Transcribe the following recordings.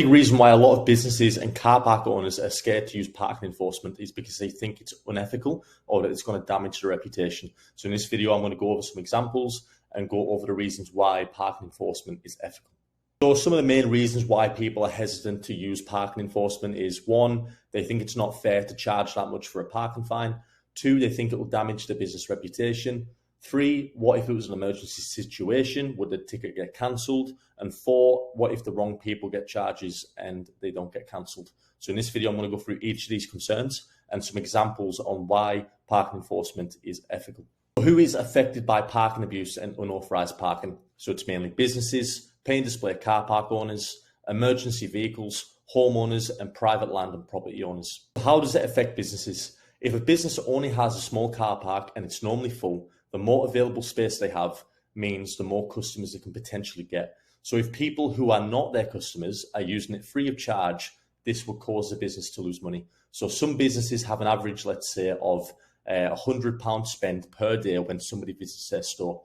Big reason why a lot of businesses and car park owners are scared to use parking enforcement is because they think it's unethical or that it's going to damage their reputation. So in this video, I'm going to go over some examples and go over the reasons why parking enforcement is ethical. So some of the main reasons why people are hesitant to use parking enforcement is: one, they think it's not fair to charge that much for a parking fine. Two, they think it will damage their business reputation. Three, what if it was an emergency situation? Would the ticket get cancelled? And four, what if the wrong people get charges and they don't get cancelled? So in this video, I'm going to go through each of these concerns and some examples on why parking enforcement is ethical. Who is affected by parking abuse and unauthorised parking? So it's mainly businesses, pay and display car park owners, emergency vehicles, homeowners, and private land and property owners. How does it affect businesses? If a business only has a small car park and it's normally full, the more available space they have means the more customers they can potentially get. So if people who are not their customers are using it free of charge, this will cause the business to lose money. So some businesses have an average, let's say, of £100 spent per day when somebody visits their store.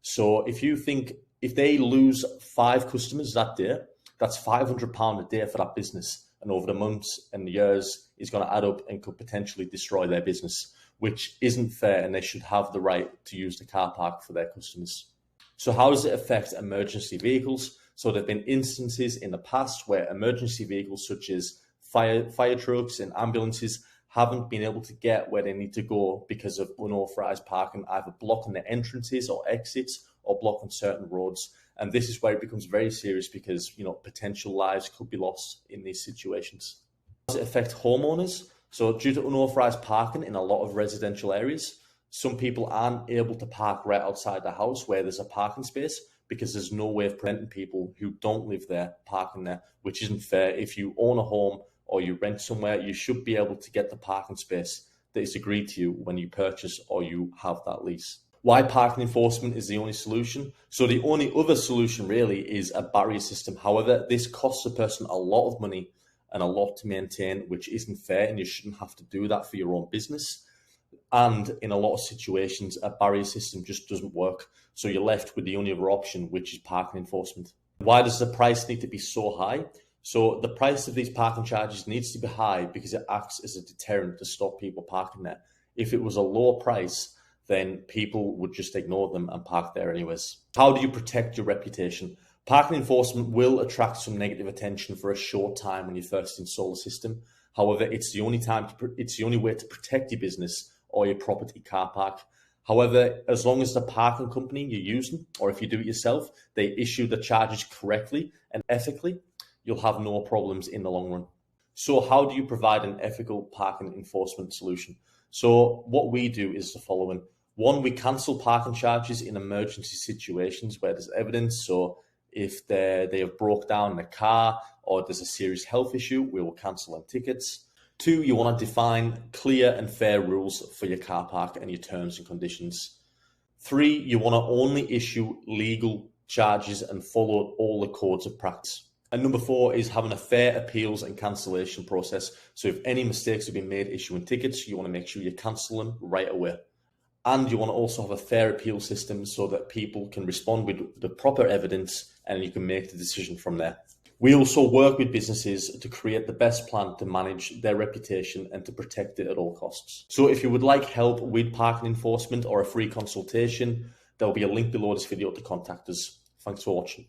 So if they lose 5 customers that day, that's £500 a day for that business. And over the months and the years, is going to add up and could potentially destroy their business, which isn't fair, and they should have the right to use the car park for their customers. So how does it affect emergency vehicles? So there have been instances in the past where emergency vehicles such as fire trucks and ambulances haven't been able to get where they need to go because of unauthorized parking, either blocking the entrances or exits or blocking certain roads. And this is where it becomes very serious because, potential lives could be lost in these situations. How does it affect homeowners? So due to unauthorized parking in a lot of residential areas, some people aren't able to park right outside the house where there's a parking space because there's no way of preventing people who don't live there parking there, which isn't fair. If you own a home or you rent somewhere, you should be able to get the parking space that is agreed to you when you purchase or you have that lease. Why parking enforcement is the only solution? So the only other solution really is a barrier system. However, this costs a person a lot of money and a lot to maintain, which isn't fair, and you shouldn't have to do that for your own business. And in a lot of situations, a barrier system just doesn't work. So you're left with the only other option, which is parking enforcement. Why does the price need to be so high? So the price of these parking charges needs to be high because it acts as a deterrent to stop people parking there. If it was a lower price, then people would just ignore them and park there anyways. How do you protect your reputation? Parking enforcement will attract some negative attention for a short time when you first install the system. However, it's the only way to protect your business or your property car park. However, as long as the parking company you're using, or if you do it yourself, they issue the charges correctly and ethically, you'll have no problems in the long run. So how do you provide an ethical parking enforcement solution? So what we do is the following. One, we cancel parking charges in emergency situations where there's evidence. So if they have broke down in a car or there's a serious health issue, we will cancel them tickets. Two, you want to define clear and fair rules for your car park and your terms and conditions. Three, you want to only issue legal charges and follow all the codes of practice. And number four is having a fair appeals and cancellation process. So if any mistakes have been made issuing tickets, you want to make sure you cancel them right away. And you want to also have a fair appeal system so that people can respond with the proper evidence and you can make the decision from there. We also work with businesses to create the best plan to manage their reputation and to protect it at all costs. So if you would like help with parking enforcement or a free consultation, there'll be a link below this video to contact us. Thanks for watching.